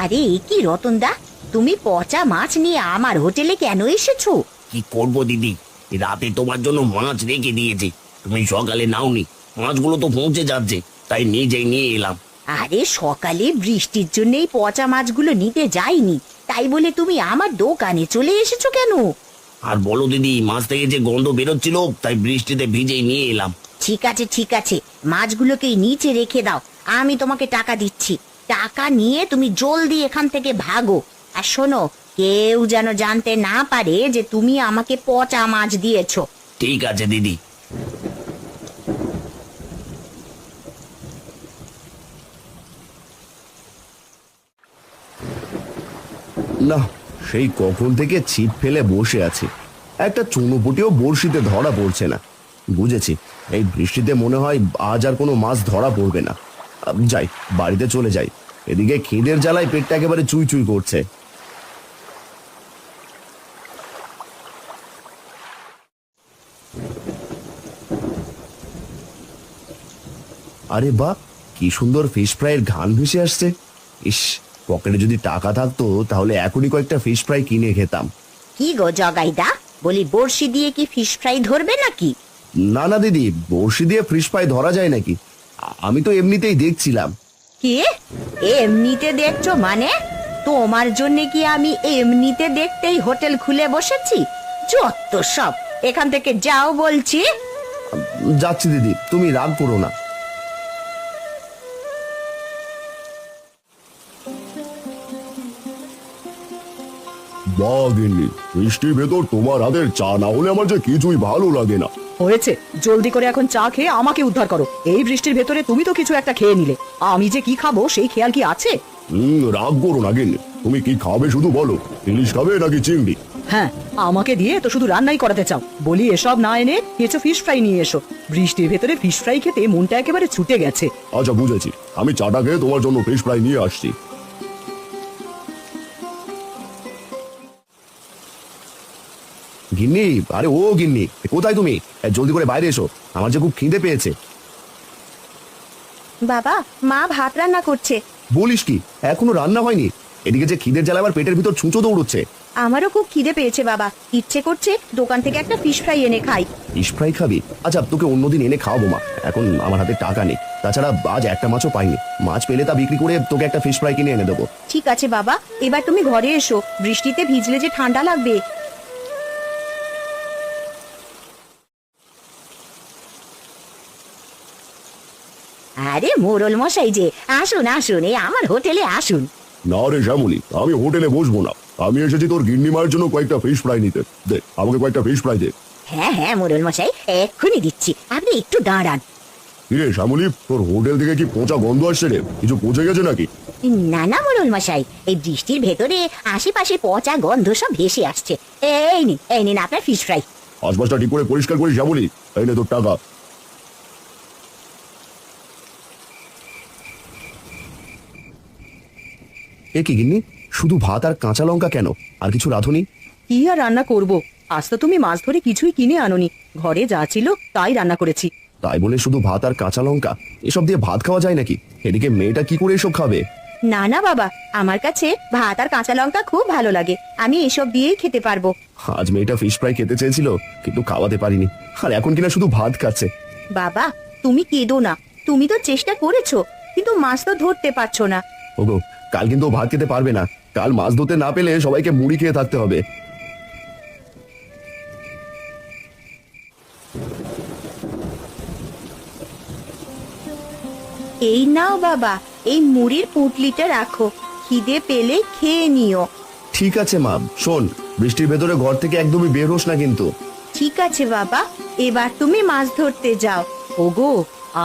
আরে এ কি রতনদা, তুমি পচা মাছ নিয়ে আমার হোটেলে কেন এসেছো? কি করবো দিদি, রাতে তোমার জন্য মাছ রেখে দিয়েছি, তুমি সকালে নাওনি। মাছগুলো তো পৌঁছে যাচ্ছে, তাই নিজেই নিয়ে এলাম। আরে সকালে বৃষ্টির জন্য এই পচা মাছগুলো নিতে যাইনি, তাই বলে তুমি আমার দোকানে চলে এসেছো কেন? আর বলো দিদি, মাছ থেকে যে গন্ধ বেরোচ্ছিল, তাই বৃষ্টিতে ভিজেই নিয়ে এলাম। ঠিক আছে ঠিক আছে, মাছগুলোকে নিচে রেখে দাও, আমি তোমাকে টাকা দিচ্ছি। টাকা নিয়ে তুমি জলদি এখান থেকে ভাগো। আর শোনো, কেউ যেন জানতে না পারে যে তুমি আমাকে পচা মাছ দিয়েছো। ঠিক আছে দিদি। না, সেই কখন থেকে ছিপ ফেলে বসে আছি, একটা চুনোপুটিও বড়শিতে ধরা পড়ছে না। বুঝেছি, এই বৃষ্টিতে মনে হয় আজ আর কোনো মাছ ধরা পড়বে না। যাই, বাড়িতে চলে যাই, এদিকে খিদের জ্বালায় পেটটা একেবারে চুই চুই করছে। আরে বাহ, কি সুন্দর ফিশ ফ্রাইয়ের ঘ্রাণ ভেসে আসছে। ইস, পকেটে যদি টাকা থাকতো তাহলে এখনই কয়েকটা ফিশ ফ্রাই কিনে খেতাম। কি গো জগাইদা, বলি বড়শি দিয়ে কি ফিশ ফ্রাই ধরবে নাকি? না না দিদি, বড়শি দিয়ে ফিশ ফ্রাই ধরা যায় নাকি? আমি তো এমনিতেই দেখছিলাম। কি এমনিতে দেখছো মানে? তোমার জন্য কি আমি এমনিতে দেখতেই হোটেল খুলে বসেছি? যত সব, এখান থেকে যাও বলছি। যাচ্ছি দিদি, তুমি রাগ করো না। বাগিনি, বৃষ্টির ভেতর তোমার হাতের চা না হলে আমার যে কিছুই ভালো লাগে না। হয়েছে, জলদি করে এখন চা খেয়ে আমাকে উদ্ধার করো। এই বৃষ্টির ভেতরে তুমি তো কিছু একটা খেয়ে নিলে, আমি যে কি খাবো সেই খেয়াল কি আছে? রাগ করো না গিন্নি, তুমি কি খাবে শুধু বলো। ইলিশ খাবে নাকি চিংড়ি? হ্যাঁ, আমাকে দিয়ে তো শুধু রান্নাই করাতে চাও। বলি এসব না এনে কিছু ফিশ ফ্রাই নিয়ে এসো। বৃষ্টির ভেতরে ফিশ ফ্রাই খেতে মনটা একেবারে ছুটে গেছে। আচ্ছা বুঝেছি, আমি চাটা খেয়ে তোমার জন্য ফিশ ফ্রাই নিয়ে আসছি। গিন্নি, আরে ও গিন্নি, কোথায় তুমি? জলদি করে বাইরে এসো, আমার যে খুব খিদে পেয়েছে। বাবা, মা ভাত রান্না করছে। বলিস কি, এখনো রান্না হয়নি? এদিকে যে খিদের জ্বালা আমার পেটের ভিতর ছুঁচো দৌড়চ্ছে। আমারও খুব খিদে পেয়েছে বাবা, ইচ্ছে করছে দোকান থেকে একটা ফিশ ফ্রাই এনে খাই। ফিশ ফ্রাই খাবি? আচ্ছা, তোকে অন্যদিন এনে খাওয়াবো মা, এখন আমার হাতে টাকা নেই। তাছাড়া আজ একটা মাছও পাইনি, মাছ পেলে তা বিক্রি করে তোকে একটা ফিশ ফ্রাই কিনে এনে দেবো। ঠিক আছে বাবা, এবার তুমি ঘরে এসো, বৃষ্টিতে ভিজলে যে ঠান্ডা লাগবে। আরে মোড়ল মশাই যে, আসুন আসুন, এই আমার হোটেলে আসুন। না রে শ্যামলি, আমি হোটেলে বসবো না, আমি এসেছি তোর গিন্নি মায়ের জন্য কয়েকটা ফিশ ফ্রাই নিতে। দে আমাকে কয়েকটা ফিশ ফ্রাই দে। হ্যাঁ হ্যাঁ মোড়ল মশাই, এক্ষুনি দিচ্ছি, আপনি একটু দাঁড়ান। কিরে শ্যামলি, তোর হোটেল থেকে কি পচা গন্ধ আসছে রে? কিছু পচে গেছে নাকি? না না মোড়ল মশাই, এই বৃষ্টির ভেতরে আশেপাশে পচা গন্ধ সব ভেসে আসছে। এই নিন আপনার ফিশ ফ্রাই। আশপাশটা ঠিক করে পরিষ্কার করিস শ্যামলি। এই নে তোর টাকা। এ কি গিন্নি, শুধু ভাত আর কাঁচা লঙ্কা কেন? আর কিছু রাঁধুনি? কি আর রান্না করব? আজ তো তুমি মাছ ধরে কিছুই কিনে আনোনি, ঘরে যা ছিল তাই রান্না করেছি। তাই বলে শুধু ভাত আর কাঁচা লঙ্কা? এসব দিয়ে ভাত খাওয়া যায় নাকি? এদিকে মেয়েটা কি করে এসব খাবে? না না বাবা, আমার কাছে ভাত আর কাঁচা লঙ্কা খুব ভালো লাগে, আমি এসব দিয়েই খেতে পারবো। আজ মেয়েটা ফিশ ফ্রাই খেতে চেয়েছিল, কিন্তু খাওয়াতে পারিনি, আর এখন কিনা শুধু ভাত খাচ্ছে। বাবা তুমি কেঁদো না, তুমি তো চেষ্টা করেছো, কিন্তু মাছ তো ধরতে পারছো না। ওগো, কাল কিন্তু ও ভাত খেতে পারবে না, কাল মাছ ধরতে না পেলে সবাইকে মুড়ি খেয়ে থাকতে হবে। এই নাও বাবা, এই মুড়ির পুঁটলিটা রাখো, খিদে পেলে খেয়ে নিও। ঠিক আছে মা, শোন, বৃষ্টির ভেতরে ঘর থেকে একদমই বের হোস না কিন্তু। ঠিক আছে বাবা, এবার তুমি মাছ ধরতে যাও। ওগো,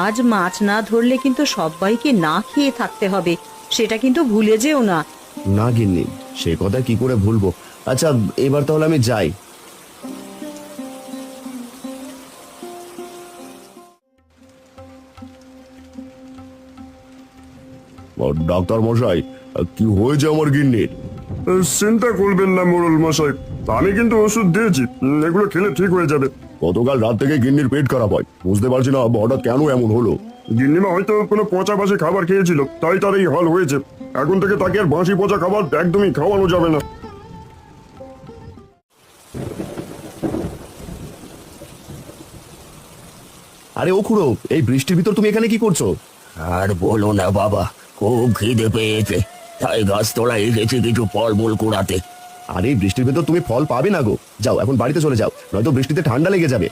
আজ মাছ না ধরলে কিন্তু সবাইকে না খেয়ে থাকতে হবে, সেটা কিন্তু ভুলে যেও না। না গিন্নি, সে কথা কি করে ভুলবো। আচ্ছা, এবার তাহলে আমি যাই। ডাক্তার মশাই, কি হয়েছে আমার গিন্নির? চিন্তা করবেন না মোড়ল মশাই, আমি কিন্তু ওষুধ দিয়েছি, এগুলো খেলে ঠিক হয়ে যাবে। গতকাল রাত থেকে গিন্নির পেট খারাপ হয়, বুঝতে পারছি না হঠাৎ কেন এমন হলো। গিন্নিমা হয়তো কোনো পচা বাসি খাবার খেয়েছিল, তাই তার এই হল হয়েছে। এখন থেকে তাকে আর বাঁশি পচা খাবার একদমই খাওয়ানো যাবে না। আরে ও খুড়ো, এই বৃষ্টির ভিতর তুমি এখানে কি করছো? আর বলো না বাবা, খুব খিদে পেয়েছে, তাই গাছতলায় এসেছি কিছু ফলমূল কুড়াতে। আরে এই বৃষ্টির ভিতর তুমি ফল পাবে না গো, যাও এখন বাড়িতে চলে যাও, নয়তো বৃষ্টিতে ঠান্ডা লেগে যাবে।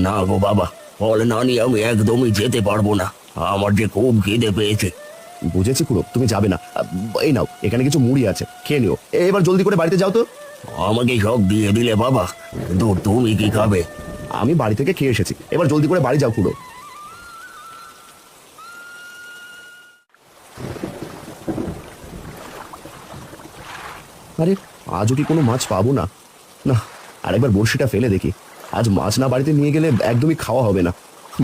না গো বাবা, ফল না নিয়ে আমি একদমই যেতে পারবো না, আমার যে খুব খিদে পেয়েছে। বুঝেছি খুড়ো, তুমি যাবে না। এই নাও, এখানে কিছু মুড়ি আছে, খেয়ে নিও। এবার জলদি করে বাড়িতে যাও তো। আমাকে সব দিয়ে দিলে বাবা, কিন্তু তুমি কি খাবে? আমি বাড়ি থেকে খেয়ে এসেছি, এবার জলদি করে বাড়ি যাও খুড়ো। আরে আজও কি কোনো মাছ পাবো না? না, আরেকবার বড়শিটা ফেলে দেখি। আজ মাছ না বাড়িতে নিয়ে গেলে একদমই খাওয়া হবে না।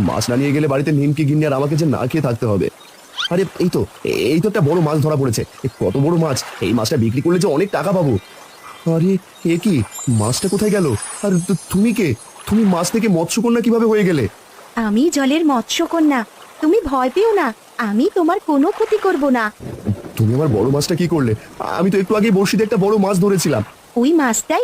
মাছ না নিয়ে গেলে বাড়িতে নিমকি গিন্নি আর আমাকে যে না খেয়ে থাকতে হবে। আরে এই তো একটা বড় মাছ ধরা পড়েছে। কত বড় মাছ! এই মাছটা বিক্রি করলে যে অনেক টাকা পাবো। আরে এ কি, মাছটা কোথায় গেল? আর তুমি কে? তুমি মাছ থেকে মৎস্যকন্যা কিভাবে হয়ে গেলে? আমি জলের মৎস্যকন্যা, তুমি ভয় পেও না, আমি তোমার কোনো ক্ষতি করব না। তুমি আমার বড় মাছটা কি করলে? আমি তো একটু আগে বড়শিতে একটা বড় মাছ ধরেছিলাম। ওই মাছটাই